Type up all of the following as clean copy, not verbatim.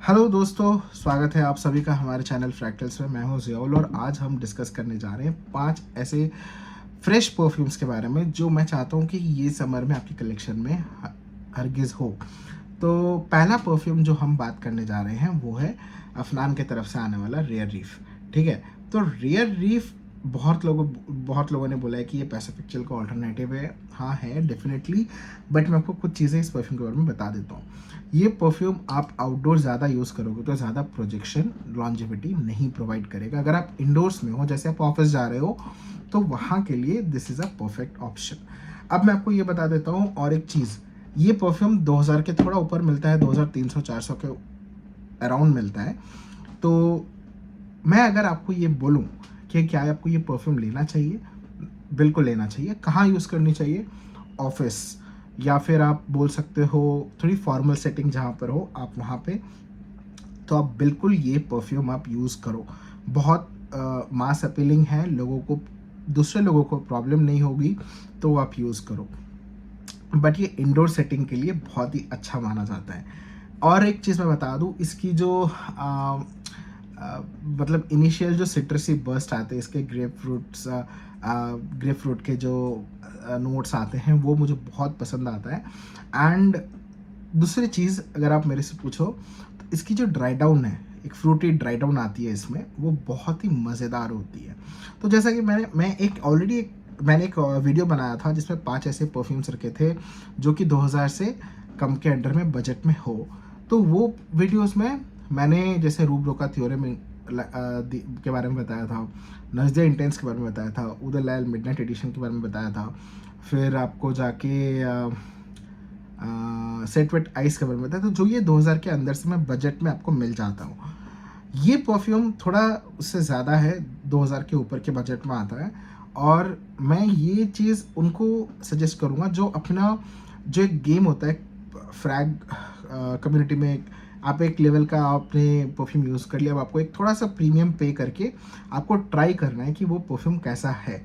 Hello दोस्तों, स्वागत है आप सभी का हमारे चैनल फ्रैक्टल्स में। मैं हूं ज़ियाउल और आज हम डिस्कस करने जा रहे हैं 5 ऐसे फ्रेश परफ्यूम्स के बारे में जो मैं चाहता हूं कि ये समर में आपकी कलेक्शन में हरगिज़ हो। तो पहला परफ्यूम जो हम बात करने जा रहे हैं वो है अफनान की तरफ से आने वाला रेयर रीफ। ठीक है, तो रेयर रीफ बहुत लोगों ने बोला है कि ये पैसिफिक चिल का ऑल्टरनेटिव है। हाँ है डेफिनेटली, बट मैं आपको कुछ चीज़ें इस परफ्यूम के बारे में बता देता हूँ। ये परफ्यूम आप आउटडोर ज़्यादा यूज़ करोगे तो ज़्यादा प्रोजेक्शन लॉन्जेविटी नहीं प्रोवाइड करेगा। अगर आप इंडोर्स में हो, जैसे आप ऑफिस जा रहे हो, तो वहाँ के लिए this is a perfect option. अब मैं आपको ये बता देता हूँ और एक चीज़, ये परफ्यूम 2000 के थोड़ा ऊपर मिलता है, 2300-400 के अराउंड मिलता है। तो मैं अगर आपको ये बोलूँ कि क्या आपको ये परफ्यूम लेना चाहिए, बिल्कुल लेना चाहिए। कहाँ यूज़ करनी चाहिए? ऑफिस, या फिर आप बोल सकते हो थोड़ी फॉर्मल सेटिंग जहाँ पर हो आप, वहाँ पे तो आप बिल्कुल ये परफ्यूम आप यूज़ करो। बहुत मास अपीलिंग है, लोगों को, दूसरे लोगों को प्रॉब्लम नहीं होगी, तो आप यूज़ करो। बट ये इंडोर सेटिंग के लिए बहुत ही अच्छा माना जाता है। और एक चीज़ मैं बता दूँ, इसकी जो मतलब इनिशियल जो सिट्रसी बर्स्ट आते हैं इसके, ग्रेप फ्रूट के जो नोट्स आते हैं, वो मुझे बहुत पसंद आता है। एंड दूसरी चीज़ अगर आप मेरे से पूछो, तो इसकी जो ड्राई डाउन है, एक फ्रूटी ड्राई डाउन आती है इसमें, वो बहुत ही मज़ेदार होती है। तो जैसा कि मैंने एक वीडियो बनाया था जिसमें 5 ऐसे परफ्यूम्स रखे थे जो कि 2000 से कम के अंडर में बजट में हो। तो वो वीडियोस में मैंने जैसे रूब्रो का थ्योरम के बारे में बताया था, नज़्दिया इंटेंस के बारे में बताया था, उदय लाल मिडनाइट एडिशन के बारे में बताया था। फिर आपको जाके सेट वेट आइस के बारे में बताया। तो जो ये 2000 के अंदर से मैं बजट में आपको मिल जाता हूँ, ये परफ्यूम थोड़ा उससे ज़्यादा है, 2000 के ऊपर के बजट में आता है। और मैं ये चीज़ उनको सजेस्ट करूँगा जो अपना, जो एक गेम होता है फ्रैग कम्युनिटी में, आप एक लेवल का आपने परफ्यूम यूज़ कर लिया, अब आपको एक थोड़ा सा प्रीमियम पे करके आपको ट्राई करना है कि वो परफ्यूम कैसा है।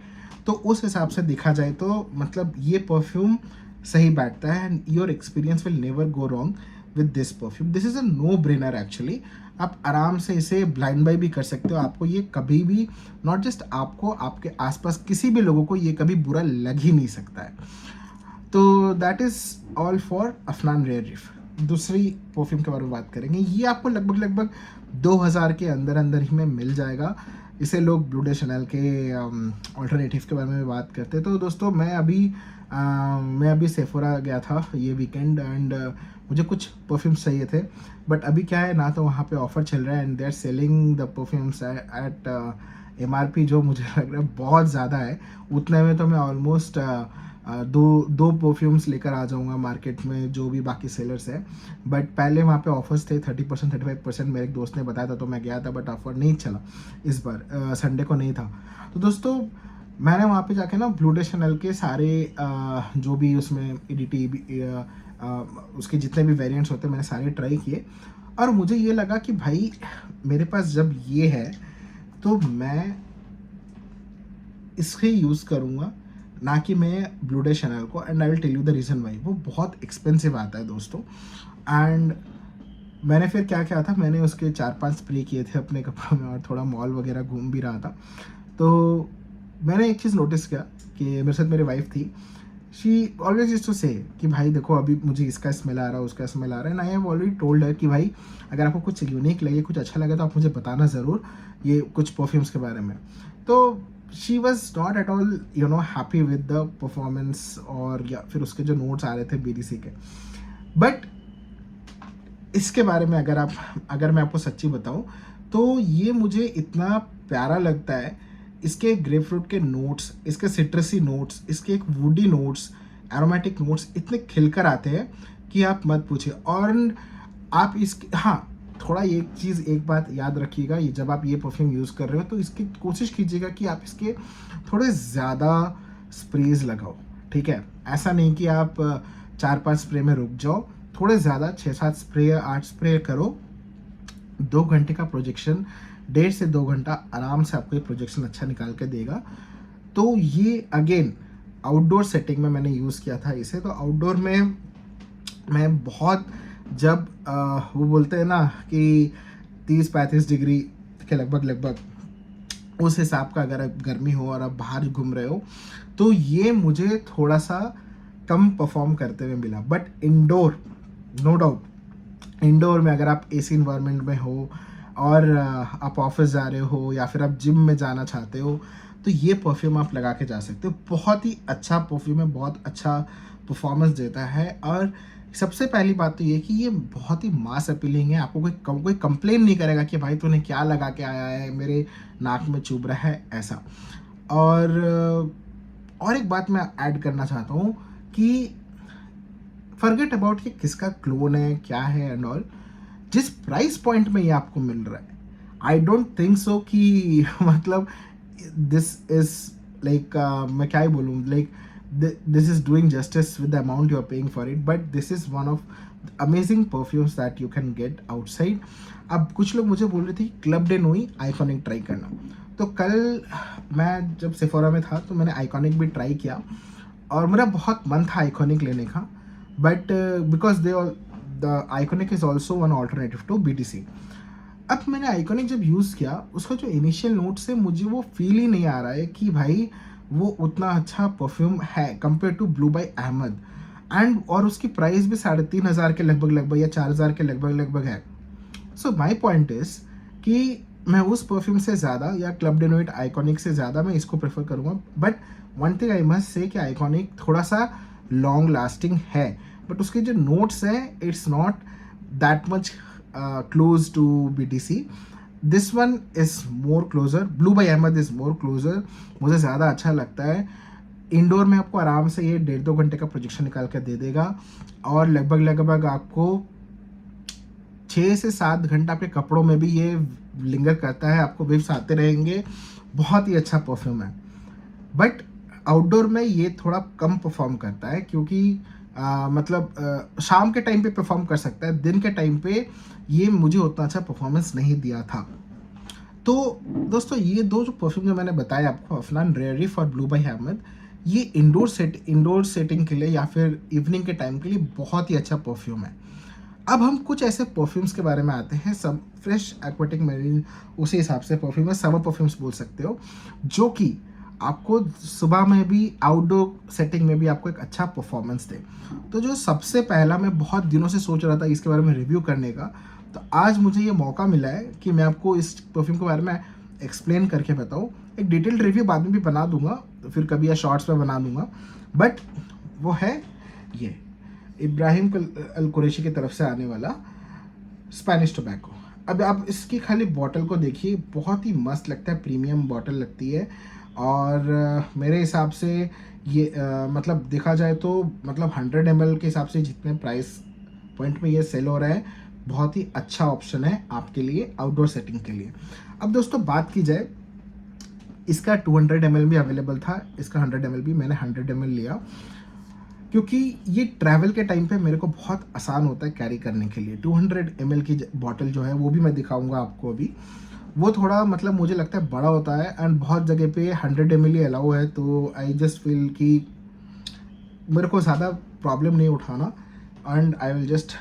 तो उस हिसाब से देखा जाए तो मतलब ये परफ्यूम सही बैठता है and your experience will never go wrong with this perfume. This is a no brainer actually. आप आराम से इसे ब्लाइंड बाय भी कर सकते हो। आपको ये कभी भी, नॉट जस्ट आपको, आपके आसपास किसी भी लोगों को ये कभी बुरा लग ही नहीं सकता है। तो that is all for Afnan rare reef. दूसरी परफ्यूम के बारे में बात करेंगे, ये आपको लगभग लगभग 2000 के अंदर अंदर ही में मिल जाएगा। इसे लोग ब्लू डे शनल के ऑल्टरनेटिव के बारे में भी बात करते हैं। तो दोस्तों मैं अभी सेफोरा गया था ये वीकेंड एंड मुझे कुछ परफ्यूम्स चाहिए थे। बट अभी क्या है ना, तो वहाँ पे ऑफर चल रहा है and they are selling the perfumes at MRP, जो मुझे लग रहा है बहुत ज़्यादा है। उतने में तो मैं ऑलमोस्ट दो परफ्यूम्स लेकर आ जाऊंगा मार्केट में, जो भी बाकी सेलर्स है। बट पहले वहाँ पे ऑफर्स थे 30%, 35%। मेरे एक दोस्त ने बताया था तो मैं गया था, बट ऑफर नहीं चला इस बार, संडे को नहीं था। तो दोस्तों मैंने वहाँ पे जाके ना ब्लू डे शनल के सारे जो भी उसमें EDT उसके जितने भी वेरिएंट्स होते हैं मैंने सारे ट्राई किए। और मुझे ये लगा कि भाई मेरे पास जब ये है तो मैं इसके यूज़ करूँगा, ना कि मैं ब्लू डे शैनल को। And I will tell you the reason why. वो बहुत एक्सपेंसिव आता है दोस्तों। एंड मैंने फिर क्या किया था, मैंने उसके 4-5 स्प्रे किए थे अपने कपड़ों में और थोड़ा मॉल वगैरह घूम भी रहा था। तो मैंने एक चीज़ नोटिस किया कि मेरे साथ मेरी वाइफ थी। शी ऑलवेज यूज्ड टू से कि भाई देखो अभी मुझे इसका स्मेल आ रहा है, उसका स्मेल आ रहा है। And I have already told her कि भाई अगर आपको कुछ यूनिक लगे, कुछ अच्छा लगे, तो आप मुझे बताना ज़रूर ये कुछ परफ्यूम्स के बारे में। तो she was not at all happy with the performance, और या फिर उसके जो नोट्स आ रहे थे BDC के। बट इसके बारे में अगर मैं आपको सच्ची बताऊं, तो ये मुझे इतना प्यारा लगता है। इसके ग्रेपफ्रूट के नोट्स, इसके सिट्रसी नोट्स, इसके एक वुडी नोट्स, एरोमेटिक नोट्स इतने खिलकर आते हैं कि आप मत पूछिए। और आप इसके, हाँ, थोड़ा एक बात याद रखिएगा, ये जब आप ये परफ्यूम यूज़ कर रहे हो तो इसकी कोशिश कीजिएगा कि आप इसके थोड़े ज़्यादा स्प्रेज लगाओ। ठीक है, ऐसा नहीं कि आप 4-5 स्प्रे में रुक जाओ, थोड़े ज़्यादा 6-7 स्प्रे या 8 स्प्रे करो। 2 घंटे का प्रोजेक्शन, 1.5 से 2 घंटा आराम से आपको ये प्रोजेक्शन अच्छा निकाल के देगा। तो ये अगेन आउटडोर सेटिंग में मैंने यूज़ किया था इसे। तो आउटडोर में मैं बहुत जब वो बोलते हैं ना कि 30-35 डिग्री के लगभग उस हिसाब का अगर गर्मी हो और आप बाहर घूम रहे हो, तो ये मुझे थोड़ा सा कम परफॉर्म करते हुए मिला। But indoor, no doubt, indoor में अगर आप एसी इन्वायरमेंट में हो और आप ऑफिस जा रहे हो या फिर आप जिम में जाना चाहते हो, तो ये परफ्यूम आप लगा के जा सकते हो। बहुत ही अच्छा परफ्यूम है, बहुत अच्छा परफॉर्मेंस देता है। और सबसे पहली बात तो ये कि ये बहुत ही मास अपीलिंग है। आपको कोई कंप्लेन नहीं करेगा कि भाई तूने क्या लगा के आया है, मेरे नाक में चुभ रहा है, ऐसा। और एक बात मैं ऐड करना चाहता हूँ कि फॉरगेट अबाउट कि किसका क्लोन है, क्या है एंड ऑल। जिस प्राइस पॉइंट में ये आपको मिल रहा है, आई डोंट थिंक सो कि मतलब दिस इज लाइक, मैं क्या ही बोलूँ, like this is doing justice with the amount you are paying for it, but this is one of the amazing perfumes that you can get outside. अब कुछ लोग मुझे बोल रहे थे क्लब डे नोई आइकॉनिक ट्राई करना, तो कल मैं जब सेफोरा में था तो मैंने आइकॉनिक भी ट्राई किया और मेरा बहुत मन था आइकॉनिक लेने का, but because the iconic is also one alternative to BTC। अब मैंने आइकॉनिक जब यूज़ किया, उसका जो इनिशियल नोट्स है, मुझे वो फील ही नहीं आ रहा है कि भाई वो उतना अच्छा परफ्यूम है compare to blue by Ahmed. और उसकी प्राइस भी 3,500 के लगभग या 4,000 के लगभग है। सो माई पॉइंट इज कि मैं उस परफ्यूम से ज़्यादा या क्लब डे नोइट आइकॉनिक से ज़्यादा मैं इसको प्रेफर करूँगा। But one thing I must say कि आइकॉनिक थोड़ा सा लॉन्ग लास्टिंग है, बट उसके जो नोट्स हैं it's not that much close to BTC। This one is more closer, blue by Ahmed is more closer, मुझे ज़्यादा अच्छा लगता है। इंडोर में आपको आराम से ये 1.5-2 घंटे का प्रोजेक्शन निकाल कर दे देगा और लगभग आपको 6 से 7 घंटा आपके कपड़ों में भी ये लिंगर करता है, आपको वेव्स आते रहेंगे। बहुत ही अच्छा परफ्यूम है। बट आउटडोर में ये थोड़ा कम परफॉर्म करता है क्योंकि शाम के टाइम पे परफॉर्म कर सकता है, दिन के टाइम पे ये मुझे उतना अच्छा परफॉर्मेंस नहीं दिया था। तो दोस्तों, ये दो जो परफ्यूम जो मैंने बताया आपको, अफनान रेयरी फॉर ब्लू बाय अहमद, ये इंडोर सेटिंग के लिए या फिर इवनिंग के टाइम के लिए बहुत ही अच्छा परफ्यूम है। अब हम कुछ ऐसे परफ्यूम्स के बारे में आते हैं, सब फ्रेश एक्वाटिक मेरीन उसी हिसाब से परफ्यूम है, समर परफ्यूम्स बोल सकते हो, जो कि आपको सुबह में भी आउटडोर सेटिंग में भी आपको एक अच्छा परफॉर्मेंस दे। तो जो सबसे पहला, मैं बहुत दिनों से सोच रहा था इसके बारे में रिव्यू करने का, तो आज मुझे ये मौका मिला है कि मैं आपको इस परफ्यूम के बारे में एक्सप्लेन करके बताऊँ। एक डिटेल्ड रिव्यू बाद में भी बना दूंगा, फिर कभी या शॉर्ट्स में बना दूंगा। बट वो है ये इब्राहिम अल कुरैशी की तरफ से आने वाला स्पेनिश टोबैको। अब आप इसकी खाली बॉटल को देखिए, बहुत ही मस्त लगता है, प्रीमियम बॉटल लगती है। और मेरे हिसाब से ये मतलब देखा जाए तो मतलब 100 ml के हिसाब से जितने प्राइस पॉइंट में ये सेल हो रहा है, बहुत ही अच्छा ऑप्शन है आपके लिए आउटडोर सेटिंग के लिए। अब दोस्तों बात की जाए, इसका 200 ml भी अवेलेबल था, इसका 100 ml भी, मैंने 100 ml लिया क्योंकि ये ट्रैवल के टाइम पे मेरे को बहुत आसान होता है कैरी करने के लिए। 200 ml की बॉटल जो है वो भी मैं दिखाऊंगा आपको अभी, वो थोड़ा मतलब मुझे लगता है बड़ा होता है एंड बहुत जगह पे 100 ml ही अलाउ है। तो आई जस्ट फील कि मेरे को ज़्यादा प्रॉब्लम नहीं उठाना and I will just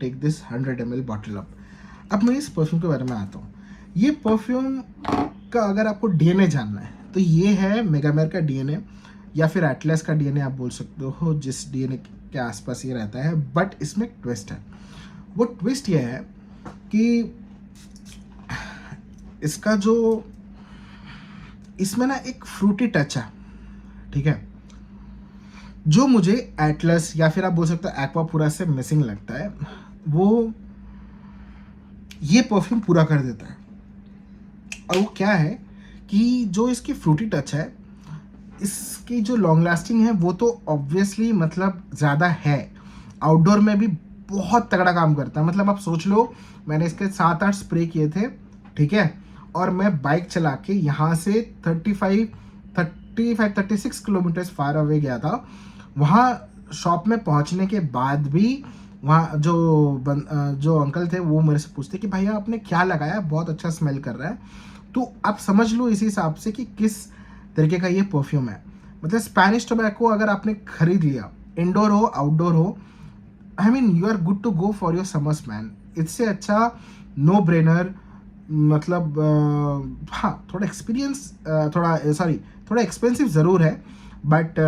take this 100 ml bottle up. अब मैं इस परफ्यूम के बारे में आता हूँ। ये परफ्यूम का अगर आपको DNA जानना है तो ये है मेगामेर का DNA या फिर एटलस का DNA आप बोल सकते हो, जिस DNA के आसपास ये रहता है। बट इसमें एक ट्विस्ट है। वो ट्विस्ट ये है कि इसका जो इसमें ना एक फ्रूटी टच है, ठीक है, जो मुझे एटलस या फिर आप बोल सकते हो एक्वापुरा से मिसिंग लगता है। वो ये परफ्यूम पूरा कर देता है। और वो क्या है कि जो इसकी फ्रूटी टच है, इसकी जो लॉन्ग लास्टिंग है वो तो ऑब्वियसली मतलब ज़्यादा है, आउटडोर में भी बहुत तगड़ा काम करता है। मतलब आप सोच लो, मैंने इसके 7-8 स्प्रे किए थे, ठीक है, और मैं बाइक चला के यहाँ से 36 किलोमीटर फार अवे गया था। वहाँ शॉप में पहुँचने के बाद भी वहाँ जो अंकल थे वो मेरे से पूछते कि भैया आपने क्या लगाया, बहुत अच्छा स्मेल कर रहा है। तो आप समझ लो इसी हिसाब से कि किस तरीके का ये परफ्यूम है। मतलब स्पेनिश टोबैको अगर आपने खरीद लिया, इंडोर हो आउटडोर हो, I mean you are good to go for your summers man. इससे अच्छा नो ब्रेनर, मतलब हाँ थोड़ा एक्सपीरियंस, थोड़ा एक्सपेंसिव ज़रूर है, बट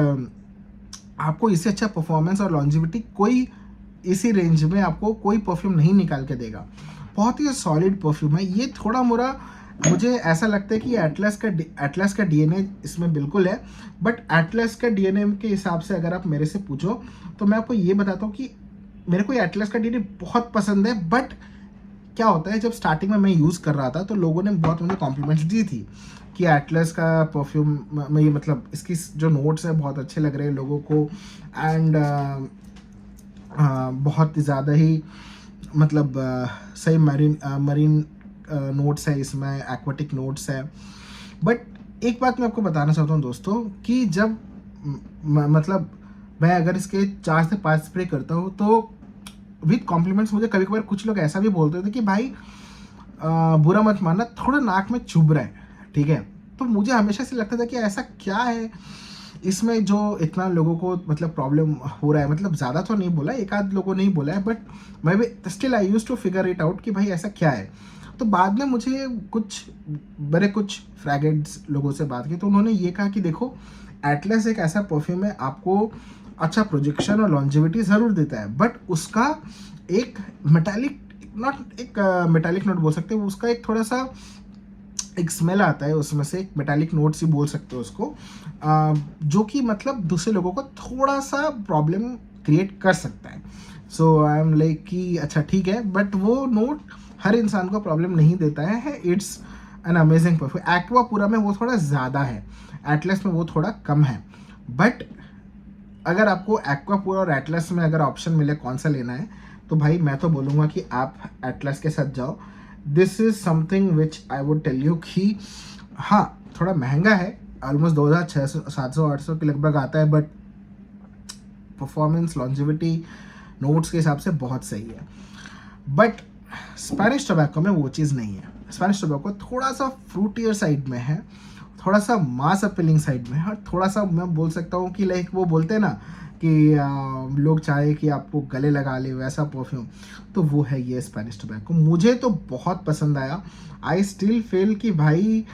आपको इससे अच्छा परफॉर्मेंस और लॉन्जिविटी कोई इसी रेंज में आपको कोई परफ्यूम नहीं निकाल के देगा। बहुत ही सॉलिड परफ्यूम है ये। थोड़ा मोरा मुझे ऐसा लगता है कि एटलस का डीएनए इसमें बिल्कुल है, बट एटलस का डीएनए के हिसाब से अगर आप मेरे से पूछो तो मैं आपको ये बताता हूँ कि मेरे को एटलस का डीएनए बहुत पसंद है। बट क्या होता है, जब स्टार्टिंग में मैं यूज़ कर रहा था तो लोगों ने बहुत मुझे कॉम्प्लीमेंट्स दी थी कि एटलस का परफ्यूम में ये मतलब इसकी जो नोट्स हैं बहुत अच्छे लग रहे हैं लोगों को, एंड बहुत ज़्यादा ही मतलब सही मरीन नोट्स है इसमें, एक्वाटिक नोट्स है। बट एक बात मैं आपको बताना चाहता हूँ दोस्तों कि जब मतलब मैं अगर इसके 4 से 5 स्प्रे करता हूँ तो विद कॉम्प्लीमेंट्स मुझे कभी कभार कुछ लोग ऐसा भी बोलते थे कि भाई बुरा मत मानना, थोड़ा नाक में चुभ रहा है, ठीक है। तो मुझे हमेशा से लगता था कि ऐसा क्या है इसमें जो इतना लोगों को मतलब प्रॉब्लम हो रहा है। मतलब ज़्यादा तो नहीं बोला, एक आध लोगों ने ही बोला है, बट मैं भी still I use to figure it out कि भाई ऐसा क्या है। तो बाद में मुझे कुछ फ्रैगरेंस लोगों से बात की तो उन्होंने ये कहा कि देखो एटलस एक ऐसा परफ्यूम है, आपको अच्छा प्रोजेक्शन और लॉन्जिविटी ज़रूर देता है, बट उसका एक मेटालिक, नॉट एक मेटालिक नोट बोल सकते हो, उसका एक थोड़ा सा एक स्मेल आता है उसमें से, एक मेटालिक नोट्स ही बोल सकते हो उसको, जो कि मतलब दूसरे लोगों को थोड़ा सा प्रॉब्लम क्रिएट कर सकता है। सो आई एम लाइक कि अच्छा ठीक है, बट वो नोट हर इंसान को प्रॉब्लम नहीं देता है। It's an amazing perfume. Aqua पूरा में वो थोड़ा ज़्यादा है, एटलस में वो थोड़ा कम है। बट अगर आपको एक्वापूरा और एटलस में अगर ऑप्शन मिले कौन सा लेना है, तो भाई मैं तो बोलूँगा कि आप एटलस के साथ जाओ। This is something which I would tell you कि हाँ थोड़ा महंगा है, ऑलमोस्ट 2600 700 800 के लगभग आता है, बट परफॉर्मेंस लॉन्जिविटी नोट्स के हिसाब से बहुत सही है। बट स्पेनिश टोबैको में वो चीज़ नहीं है। स्पेनिश टोबैको थोड़ा सा फ्रूटियर साइड में है, थोड़ा सा मास अपीलिंग साइड में है, और थोड़ा सा मैं बोल सकता हूँ कि लाइक वो बोलते हैं ना कि लोग चाहे कि आपको गले लगा ले वैसा परफ्यूम, तो वो है ये स्पेनिश टोबैको। मुझे तो बहुत पसंद आया। आई स्टिल फील कि भाई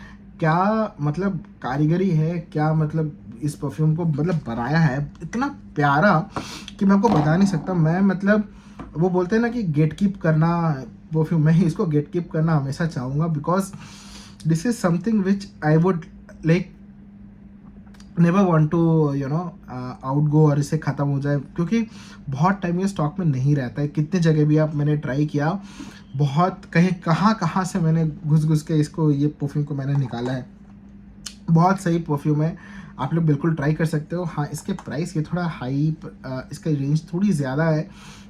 क्या मतलब कारीगरी है, क्या मतलब इस परफ्यूम को मतलब बनाया है इतना प्यारा कि मैं आपको बता नहीं सकता। मैं मतलब वो बोलते हैं ना कि गेट कीप करना परफ्यूम, मैं इसको गेट कीप करना हमेशा चाहूँगा, because this is something which I would like never want to out go और इसे ख़त्म हो जाए, क्योंकि बहुत टाइम ये स्टॉक में नहीं रहता है। कितने जगह भी आप मैंने ट्राई किया, बहुत कहीं कहाँ से मैंने घुस के इसको ये परफ्यूम को मैंने निकाला है। बहुत सही परफ्यूम है, आप लोग बिल्कुल ट्राई कर सकते हो। हाँ इसके प्राइस ये थोड़ा हाई, इसका रेंज थोड़ी ज़्यादा है,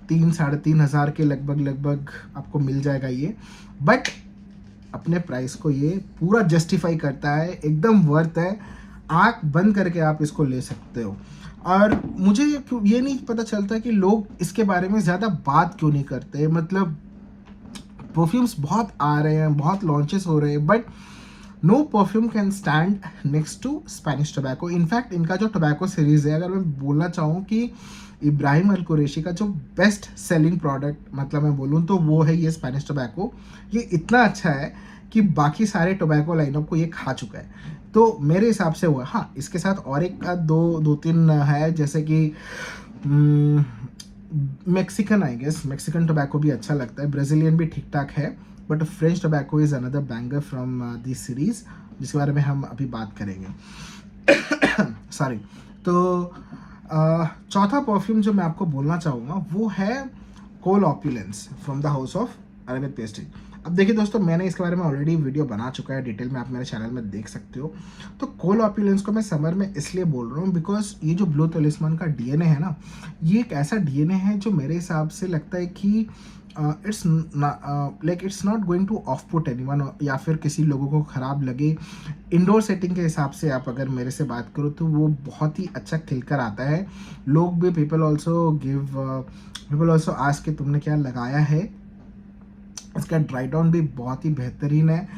3-3.5 हज़ार के लगभग आपको मिल जाएगा ये। बट अपने प्राइस को ये पूरा जस्टिफाई करता है, एकदम वर्थ है। आँख बंद करके आप इसको ले सकते हो। और मुझे ये नहीं पता चलता कि लोग इसके बारे में ज़्यादा बात क्यों नहीं करते। मतलब परफ्यूम्स बहुत आ रहे हैं, बहुत लॉन्चेस हो रहे हैं, but no perfume can stand next to Spanish tobacco. In fact इनका जो टोबैको सीरीज़ है, अगर मैं बोलना चाहूँ कि इब्राहिम अल कुरैशी का जो बेस्ट सेलिंग प्रोडक्ट मतलब मैं बोलूँ तो वो है ये स्पेनिश टोबैको। ये इतना अच्छा है कि बाकी सारे टोबैको लाइनअप को ये खा चुका है। तो मेरे हिसाब से वो हाँ, इसके साथ और एक दो तीन है, जैसे कि Mexican, I guess Mexican tobacco भी अच्छा लगता है, ब्राज़ीलियन भी ठीक ठाक है, but French tobacco is another banger from this series, जिसके बारे में हम अभी बात करेंगे। सॉरी। तो चौथा परफ्यूम जो मैं आपको बोलना चाहूँगा वो है कोल opulence from the house of Arabic pastry. अब देखिए दोस्तों, मैंने इसके बारे में ऑलरेडी वीडियो बना चुका है डिटेल में, आप मेरे चैनल में देख सकते हो। तो कोल ऑप्यूलेंस को मैं समर में इसलिए बोल रहा हूँ बिकॉज ये जो ब्लू तलिस्मान का डीएनए है ना, ये एक ऐसा डीएनए है जो मेरे हिसाब से लगता है कि it's like it's not going two of put anyone, या फिर किसी लोगों को ख़राब लगे। इंडोर सेटिंग के हिसाब से आप अगर मेरे से बात करो तो वो बहुत ही अच्छा खिलकर आता है। लोग भी पीपल ऑल्सो आस्क कि तुमने क्या लगाया है। इसका ड्राई डाउन भी बहुत ही बेहतरीन है।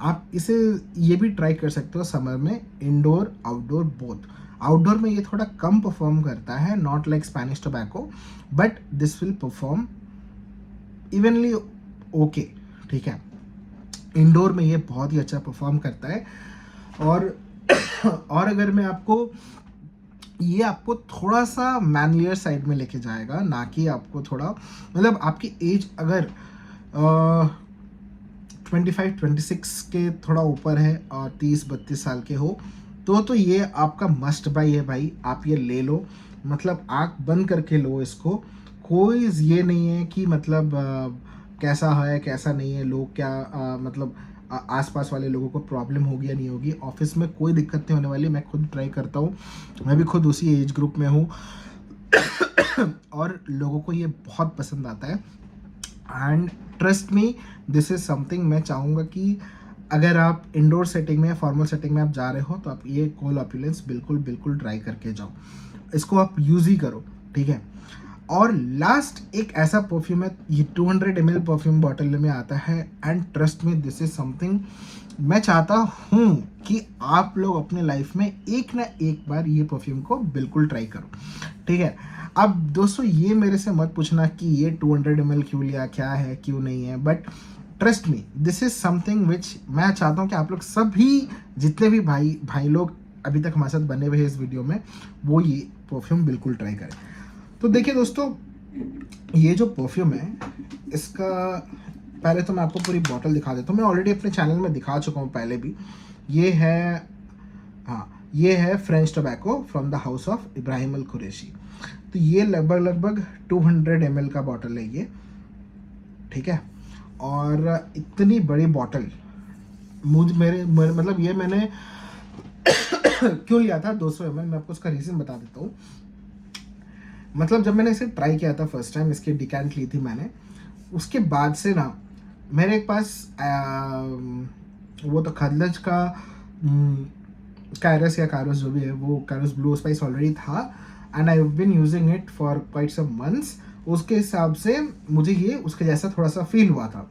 आप इसे ये भी ट्राई कर सकते हो समर में, इंडोर आउटडोर बोथ। आउटडोर में ये थोड़ा कम परफॉर्म करता है, not like Spanish tobacco, but this will perform evenly okay, ठीक है। इंडोर में ये बहुत ही अच्छा परफॉर्म करता है। और और अगर मैं आपको, ये आपको थोड़ा सा मैनलियर साइड में लेके जाएगा, ना कि आपको थोड़ा, मतलब आपकी एज अगर 25-26 के थोड़ा ऊपर है और 30-32 साल के हो तो ये आपका मस्ट बाई है भाई, आप ये ले लो, मतलब आँख बंद करके लो इसको। कोई ये नहीं है कि मतलब कैसा है कैसा नहीं है, लोग क्या मतलब आसपास वाले लोगों को प्रॉब्लम होगी या नहीं होगी। ऑफिस में कोई दिक्कत नहीं होने वाली, मैं खुद ट्राई करता हूँ, मैं भी खुद उसी एज ग्रुप में हूँ और लोगों को ये बहुत पसंद आता है। And trust me, this is something मैं चाहूँगा कि अगर आप इंडोर सेटिंग में या फॉर्मल सेटिंग में आप जा रहे हो तो आप ये कोल ऑप्यूलेंस बिल्कुल बिल्कुल ट्राई करके जाओ, इसको आप यूज़ ही करो, ठीक है। और लास्ट एक ऐसा परफ्यूम है, ये 200 ml परफ्यूम बॉटल में आता है, and trust me this is something मैं चाहता हूँ कि आप लोग अपने लाइफ में एक ना एक बार ये परफ्यूम को बिल्कुल ट्राई करो, ठीक है। अब दोस्तों ये मेरे से मत पूछना कि ये 200 ml क्यों लिया, क्या है क्यों नहीं है, but trust me this is something विच मैं चाहता हूँ कि आप लोग सभी जितने भी भाई लोग अभी तक हमारे साथ बने हुए हैं इस वीडियो में, वो ये परफ्यूम बिल्कुल ट्राई करें। तो देखिए दोस्तों, ये जो परफ्यूम है इसका पहले तो मैं आपको पूरी बॉटल दिखा देता हूँ, मैं ऑलरेडी अपने चैनल में दिखा चुका हूँ पहले भी। ये है, हाँ ये है French tobacco from the house of Ibrahim Al Qurashi. तो ये लगभग 200 ml का बॉटल है ये, ठीक है। और इतनी बड़ी बॉटल मेरे मतलब ये मैंने क्यों लिया था 200 ml, मैं आपको उसका रीज़न बता देता हूँ। मतलब जब मैंने इसे ट्राई किया था फर्स्ट टाइम, इसकी डिकैंट ली थी मैंने, उसके बाद से ना मेरे पास वो तो खदलज का कायरस या कारोस जो भी है, वो कारोस ब्लू स्पाइस ऑलरेडी था, and I have been using it for quite some months. उसके हिसाब से मुझे ये उसके जैसा थोड़ा सा फील हुआ था,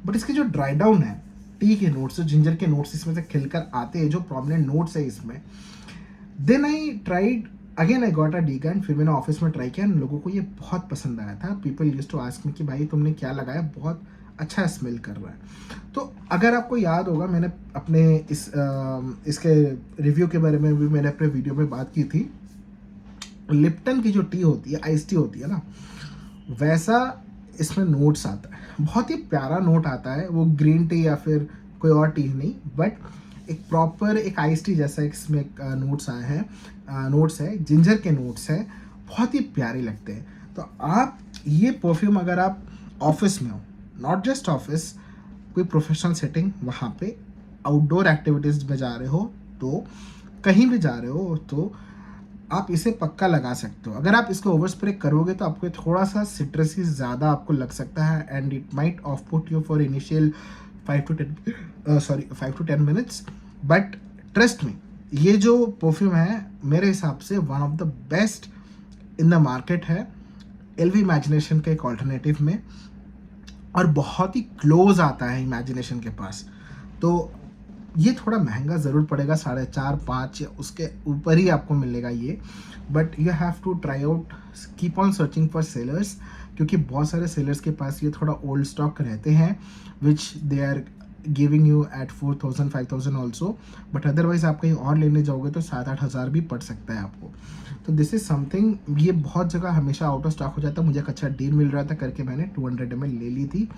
बट इसके जो ड्राई डाउन है, टी के नोट्स, जिंजर के नोट्स इसमें से खिलकर आते हैं, जो प्रॉमिनेंट नोट्स है इसमें, then I tried again, I got a decant. फिर मैंने ऑफिस में ट्राई किया, लोगों को ये बहुत पसंद आया था। People used to ask me कि भाई तुमने क्या लगाया, बहुत अच्छा स्मेल कर रहा है। तो अगर आपको याद होगा, मैंने अपने इसके रिव्यू के बारे में भी मैंने अपने वीडियो में बात की थी। लिप्टन की जो टी होती है, आइस टी होती है ना, वैसा इसमें नोट्स आता है, बहुत ही प्यारा नोट आता है। वो ग्रीन टी या फिर कोई और टी नहीं, बट एक प्रॉपर एक आइस टी जैसा इसमें नोट्स आए हैं, नोट्स है, जिंजर के नोट्स है, बहुत ही प्यारे लगते हैं। तो आप ये परफ्यूम अगर आप ऑफिस में हो, नॉट जस्ट ऑफिस, कोई प्रोफेशनल सेटिंग, वहाँ पे आउटडोर एक्टिविटीज़ में जा रहे हो, तो कहीं भी जा रहे हो, तो आप इसे पक्का लगा सकते हो। अगर आप इसको ओवर स्प्रे करोगे तो आपको थोड़ा सा सिट्रसी ज़्यादा आपको लग सकता है, and it might of put you for initial 5 to 10 minutes, but trust me, ये जो परफ्यूम है मेरे हिसाब से one of the best in the market है, एलवी इमेजिनेशन के एक ऑल्टरनेटिव में, और बहुत ही क्लोज आता है इमेजिनेशन के पास। तो ये थोड़ा महंगा ज़रूर पड़ेगा, 4.5-5 या उसके ऊपर ही आपको मिलेगा ये, but you have to try out, keep on searching for sellers, क्योंकि बहुत सारे सेलर्स के पास ये थोड़ा ओल्ड स्टॉक रहते हैं, which they are giving you at 4,000-5,000 also, but otherwise आप कहीं और लेने जाओगे तो 7-8 हज़ार भी पड़ सकता है आपको। तो दिस इज़ समथिंग, ये बहुत जगह हमेशा आउट ऑफ स्टॉक हो जाता है। मुझे एक अच्छा डील मिल रहा था करके मैंने 200 ml ले ली थी,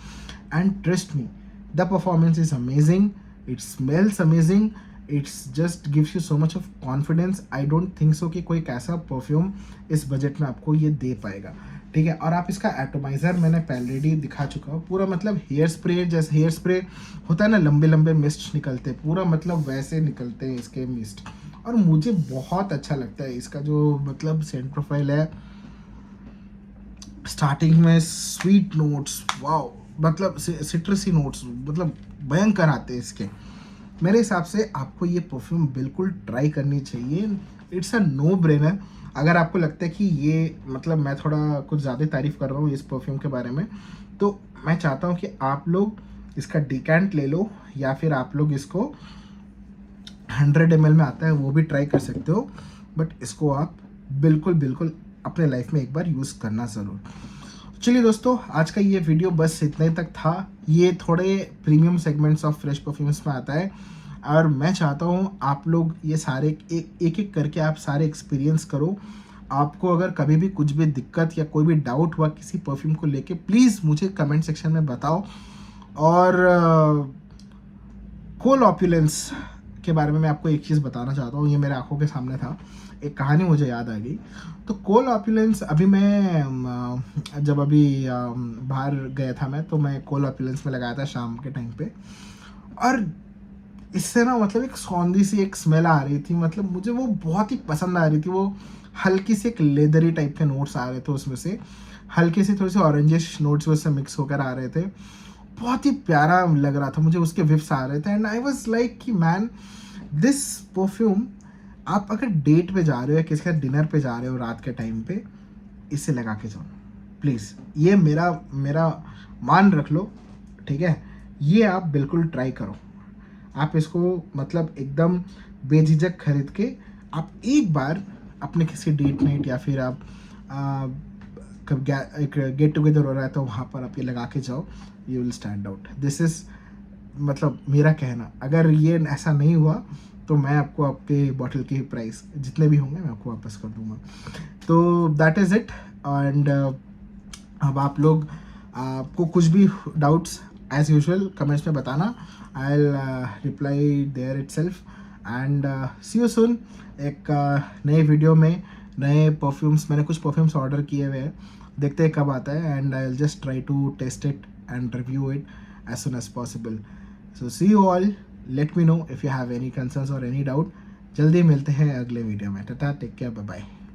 and trust me the performance is amazing, it smells amazing, it's just gives you so much of confidence. I don't think so कि कोई कैसा परफ्यूम इस बजट में आपको ये दे पाएगा, ठीक है। और आप इसका एटोमाइज़र मैंने पहले दिखा चुका हूँ, पूरा मतलब हेयर स्प्रे जैसे हेयर स्प्रे होता है ना, लंबे लंबे मिस्ट निकलते हैं, पूरा मतलब वैसे निकलते हैं इसके मिस्ट, और मुझे बहुत अच्छा लगता है इसका जो मतलब सेंट प्रोफाइल है। स्टार्टिंग में स्वीट नोट्स, वाओ, मतलब सिट्रसी नोट्स मतलब भयंकर आते हैं इसके। मेरे हिसाब से आपको ये परफ्यूम बिल्कुल ट्राई करनी चाहिए, इट्स अ नो ब्रेनर। अगर आपको लगता है कि ये मतलब मैं थोड़ा कुछ ज़्यादा तारीफ़ कर रहा हूँ इस परफ्यूम के बारे में, तो मैं चाहता हूँ कि आप लोग इसका डिकैंट ले लो, या फिर आप लोग इसको 100 ml में आता है वो भी ट्राई कर सकते हो। बट इसको आप बिल्कुल अपने लाइफ में एक बार यूज़ करना ज़रूर। चलिए दोस्तों, आज का ये वीडियो बस इतने तक था। ये थोड़े premium segments of fresh perfumes में आता है और मैं चाहता हूँ आप लोग ये सारे एक करके आप सारे एक्सपीरियंस करो। आपको अगर कभी भी कुछ भी दिक्कत या कोई भी डाउट हुआ किसी परफ्यूम को लेके, प्लीज़ मुझे कमेंट सेक्शन में बताओ। और कोल ऑपुलेंस के बारे में मैं आपको एक चीज़ बताना चाहता हूँ, ये मेरे आंखों के सामने था, एक कहानी मुझे याद आ गई। तो कोल ऑपुलेंस अभी मैं जब अभी बाहर गया था मैं, तो मैं कोल ऑपुलेंस में लगाया था शाम के टाइम पे, और इससे ना मतलब एक सौंधी सी एक स्मेल आ रही थी, मतलब मुझे वो बहुत ही पसंद आ रही थी। वो हल्की सी एक लेदरी टाइप के नोट्स आ रहे थे उसमें से, हल्के से थोड़े से ऑरेंजिश नोट्स उससे मिक्स होकर आ रहे थे। बहुत ही प्यारा लग रहा था मुझे, उसके विफ्स आ रहे थे एंड आई वाज लाइक कि मैन, दिस परफ्यूम आप अगर डेट पे जा रहे हो या किसी का डिनर पे जा रहे हो रात के टाइम पे, इसे लगा के जाओ प्लीज़। ये मेरा मेरा मान रख लो, ठीक है? ये आप बिल्कुल ट्राई करो। आप इसको मतलब एकदम बेझिझक खरीद के आप एक बार अपने किसी डेट नाइट या फिर आप कब एक गेट टुगेदर हो रहा है तो वहाँ पर आप ये लगा के जाओ, you will stand out. This is मतलब मेरा कहना। अगर ये ऐसा नहीं हुआ तो मैं आपको आपके बॉटल के प्राइस जितने भी होंगे मैं आपको वापस कर दूंगा। तो दैट इज़ इट। एंड अब आप लोग आपको कुछ भी डाउट्स एज यूजुअल कमेंट्स में बताना, I will reply there itself. And see you soon. एक नए वीडियो में नए परफ्यूम्स, मैंने कुछ परफ्यूम्स ऑर्डर किए हुए हैं, देखते हैं कब आता है। And I will just try to test it and review it as soon as possible. So see you all. Let me know if you have any concerns or any doubt. जल्दी मिलते हैं अगले वीडियो में। Tata, take care, bye bye.